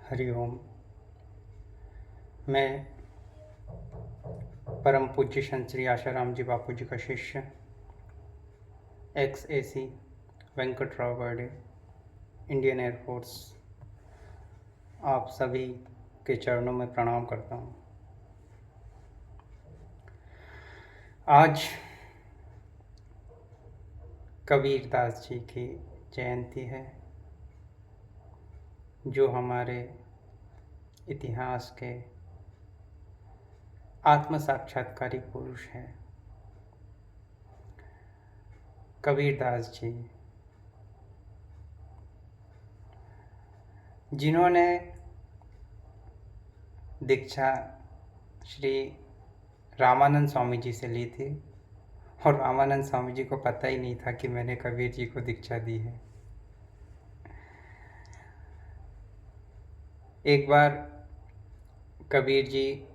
हरि ओम। मैं परम पूज्य संत श्री आशाराम जी बापू जी का शिष्य XAC Venkatrao Barde, Indian Air Force, आप सभी के चरणों में प्रणाम करता हूँ। आज कबीरदास जी की जयंती है, जो हमारे इतिहास के आत्म साक्षात्कारी पुरुष हैं। कबीरदास जी, जिन्होंने दीक्षा श्री रामानंद स्वामी जी से ली थी, और रामानंद स्वामी जी को पता ही नहीं था कि मैंने कबीर जी को दीक्षा दी है। एक बार कबीर जी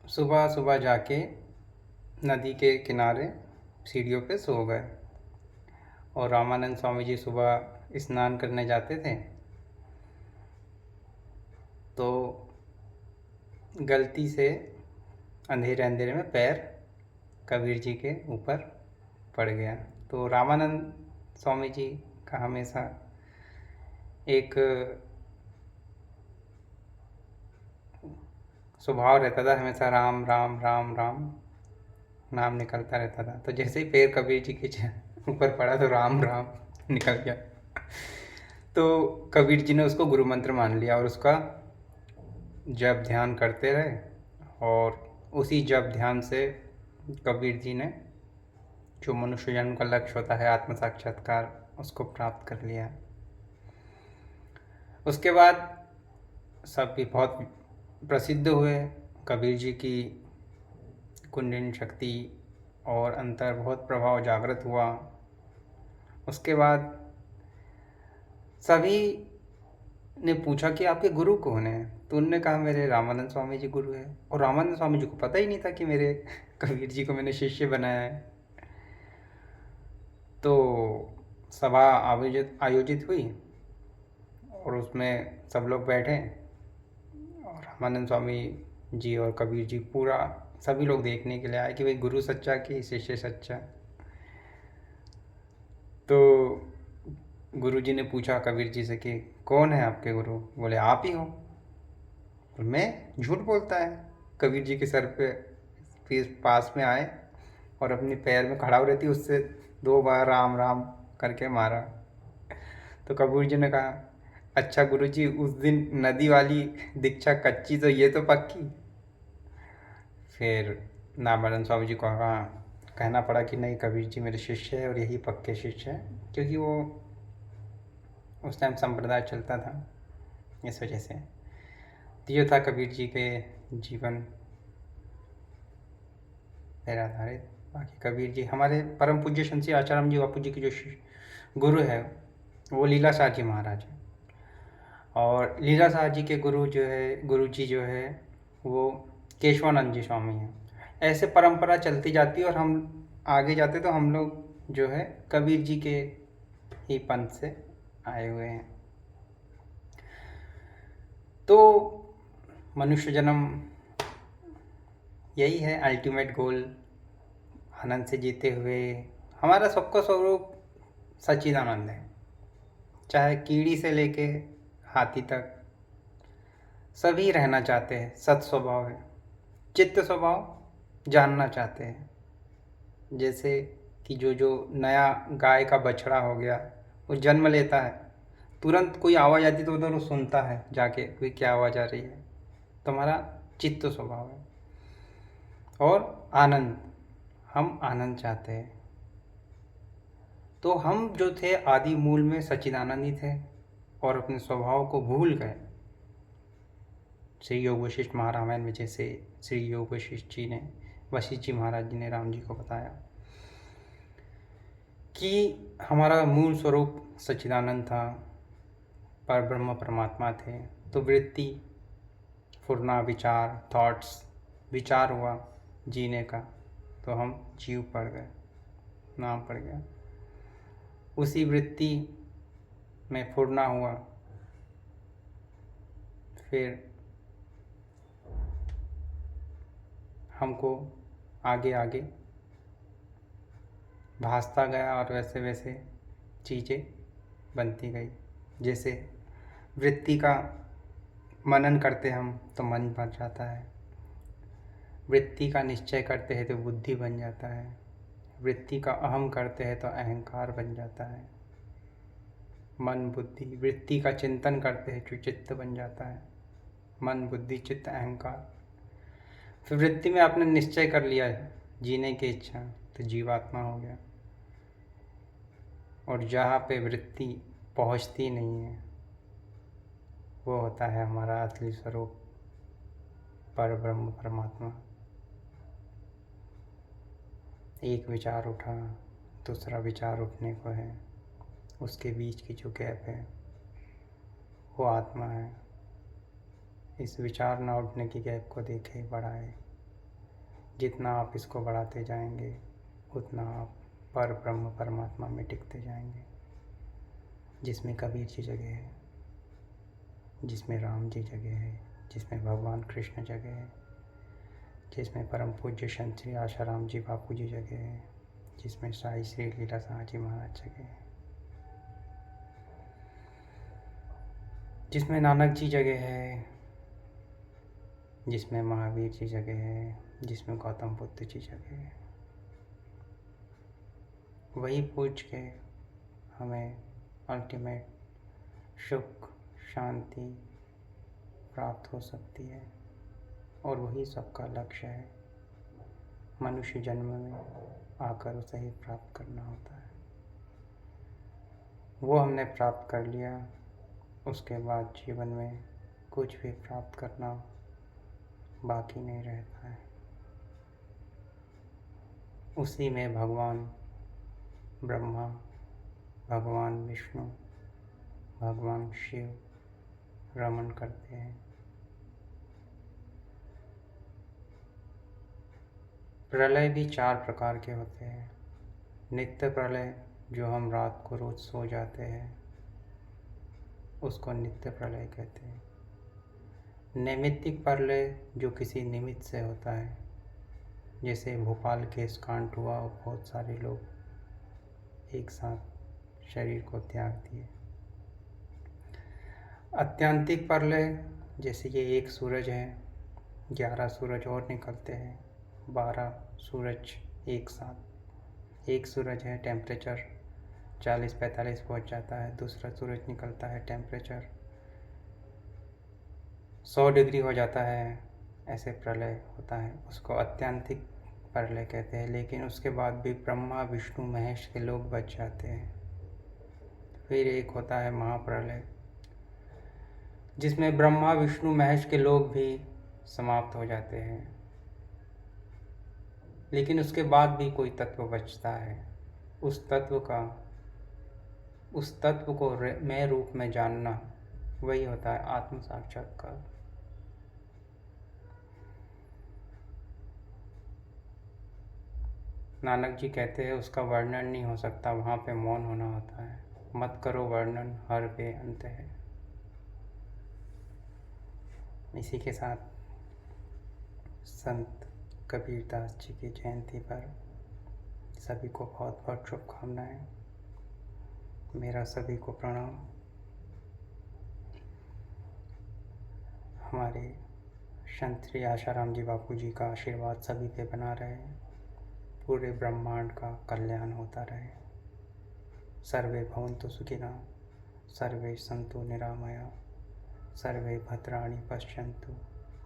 सुबह सुबह जाके नदी के किनारे सीढ़ियों पे सो गए, और रामानंद स्वामी जी सुबह स्नान करने जाते थे, तो गलती से अंधेरे अंधेरे में पैर कबीर जी के ऊपर पड़ गया। तो रामानंद स्वामी जी का हमेशा एक स्वभाव रहता था, हमेशा राम राम राम राम नाम निकलता रहता था। तो जैसे ही पैर कबीर जी के ऊपर पड़ा तो राम राम निकल गया। तो कबीर जी ने उसको गुरु मंत्र मान लिया और उसका जप ध्यान करते रहे, और उसी जप ध्यान से कबीर जी ने जो मनुष्य जन्म का लक्ष्य होता है आत्म साक्षात्कार, उसको प्राप्त कर लिया। उसके बाद सब भी बहुत प्रसिद्ध हुए। कबीर जी की कुंडलिनी शक्ति और अंतर बहुत प्रभाव जागृत हुआ। उसके बाद सभी ने पूछा कि आपके गुरु कौन है, तो उन्होंने कहा मेरे रामानंद स्वामी जी गुरु है। और रामानंद स्वामी जी को पता ही नहीं था कि मेरे कबीर जी को मैंने शिष्य बनाया है। तो सभा आयोजित हुई, और उसमें सब लोग बैठे, और रामानंद स्वामी जी और कबीर जी पूरा सभी लोग देखने के लिए आए कि भाई गुरु सच्चा कि शिष्य सच्चा। तो गुरु जी ने पूछा कबीर जी से कि कौन है आपके गुरु? बोले आप ही हो। और मैं? झूठ बोलता है। कबीर जी के सर पे फिर पास में आए और अपनी पैर में खड़ा हो रही थी, उससे 2 बार राम राम करके मारा। तो कबीर जी ने कहा, अच्छा गुरु जी, उस दिन नदी वाली दीक्षा कच्ची, तो ये तो पक्की। फिर रामानंद स्वामी जी को कहना पड़ा कि नहीं, कबीर जी मेरे शिष्य है और यही पक्के शिष्य हैं, क्योंकि वो उस टाइम संप्रदाय चलता था, इस वजह से। तो ये था कबीर जी के जीवन पर आधारित। बाकी कबीर जी हमारे परम पूज्य संत श्री आचार्य जी बापू जी के जो गुरु है वो लीला शाह जी महाराज हैं। और लीला शाह जी के गुरु जी जो है वो केशवानंद जी स्वामी हैं। ऐसे परंपरा चलती जाती है, और हम आगे जाते तो हम लोग जो है कबीर जी के ही पंथ से आए हुए हैं। तो मनुष्य जन्म यही है अल्टीमेट गोल, आनंद से जीते हुए। हमारा सबका स्वरूप सच्चिदानंद है, चाहे कीड़ी से लेके हाथी तक सभी रहना चाहते हैं। सत स्वभाव है, चित्त स्वभाव जानना चाहते हैं। जैसे कि जो नया गाय का बछड़ा हो गया, वो जन्म लेता है, तुरंत कोई आवाज़ आती तो उधर वो सुनता है जाके कोई क्या आवाज़ आ रही है। तो हमारा चित्त स्वभाव है। और आनंद, हम आनंद चाहते हैं। तो हम जो थे आदि मूल में सच्चिदानंदी थे, और अपने स्वभाव को भूल गए। श्री योग वशिष्ठ महारामायण में जैसे श्री योग वशिष्ठ जी ने, वशिष्ठ जी महाराज जी ने राम जी को बताया कि हमारा मूल स्वरूप सच्चिदानंद था, पर ब्रह्म परमात्मा थे। तो वृत्ति, फुरना, विचार, थॉट्स, विचार हुआ जीने का, तो हम जीव पड़ गए, नाम पड़ गया। उसी वृत्ति में फुरना हुआ, फिर हमको आगे आगे भासता गया और वैसे वैसे चीज़ें बनती गई। जैसे वृत्ति का मनन करते हम तो मन बन जाता है, वृत्ति का निश्चय करते हैं तो बुद्धि बन जाता है, वृत्ति का अहम करते हैं तो अहंकार बन जाता है। मन बुद्धि वृत्ति का चिंतन करते हैं तो चित्त बन जाता है। मन बुद्धि चित्त अहंकार। फिर वृत्ति में आपने निश्चय कर लिया जीने की इच्छा तो जीवात्मा हो गया। और जहाँ पे वृत्ति पहुँचती नहीं है वो होता है हमारा असली स्वरूप, पर ब्रह्म परमात्मा। एक विचार उठा, दूसरा विचार उठने को है, उसके बीच की जो गैप है वो आत्मा है। इस विचार न उठने की गैप को देखे, बढ़ाए। जितना आप इसको बढ़ाते जाएंगे उतना आप पर ब्रह्म परमात्मा में टिकते जाएंगे, जिसमें कबीर जी जगह है, जिसमें राम जी जगह है, जिसमें भगवान कृष्ण जगह है, जिसमें परम पूज्य संत श्री आशाराम जी बापू जी जगह है, जिसमें साई श्री लीला शाह जी महाराज जगह है, जिसमें नानक जी जगह है, जिसमें महावीर जी जगह है, जिसमें गौतम बुद्ध जी जगह है। वही पूछ के हमें अल्टीमेट सुख शांति प्राप्त हो सकती है, और वही सबका लक्ष्य है। मनुष्य जन्म में आकर उसे ही प्राप्त करना होता है। वो हमने प्राप्त कर लिया, उसके बाद जीवन में कुछ भी प्राप्त करना बाकी नहीं रहता है। उसी में भगवान ब्रह्मा, भगवान विष्णु, भगवान शिव रमन करते हैं। प्रलय भी 4 प्रकार के होते हैं। नित्य प्रलय, जो हम रात को रोज सो जाते हैं उसको नित्य प्रलय कहते हैं। नैमित्तिक प्रलय, जो किसी निमित्त से होता है, जैसे भोपाल केस कांड हुआ और बहुत सारे लोग एक साथ शरीर को त्याग दिए। आत्यांतिक प्रलय, जैसे ये एक सूरज है, 11 सूरज और निकलते हैं, 12 सूरज एक साथ। एक सूरज है, टेम्परेचर 40-45 पहुँच जाता है, दूसरा सूरज निकलता है, टेम्परेचर 100 डिग्री हो जाता है। ऐसे प्रलय होता है, उसको आत्यांतिक प्रलय कहते हैं। लेकिन उसके बाद भी ब्रह्मा विष्णु महेश के लोग बच जाते हैं। फिर एक होता है महाप्रलय, जिसमें ब्रह्मा विष्णु महेश के लोग भी समाप्त हो जाते हैं, लेकिन उसके बाद भी कोई तत्व बचता है। उस तत्व को मैं रूप में जानना, वही होता है आत्म साक्षात्कार। नानक जी कहते हैं उसका वर्णन नहीं हो सकता, वहाँ पे मौन होना होता है। मत करो वर्णन, हर बेअंत है। इसी के साथ संत कबीरदास जी की जयंती पर सभी को बहुत बहुत शुभकामनाएं। मेरा सभी को प्रणाम। हमारे संत श्री आशाराम जी बापू जी का आशीर्वाद सभी पे बना रहे, पूरे ब्रह्मांड का कल्याण होता रहे। सर्वे भवन्तु सुखिनः, सर्वे सन्तु निरामया, सर्वे भद्राणि पश्यन्तु,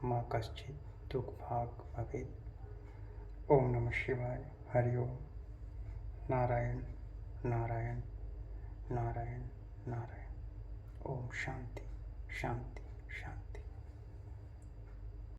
मा कश्चित् दुःखभाग् भवेत्। ओम नमः शिवाय। हरि ओम। नारायण नारायण नारायण नारायण। ओम शांति शांति।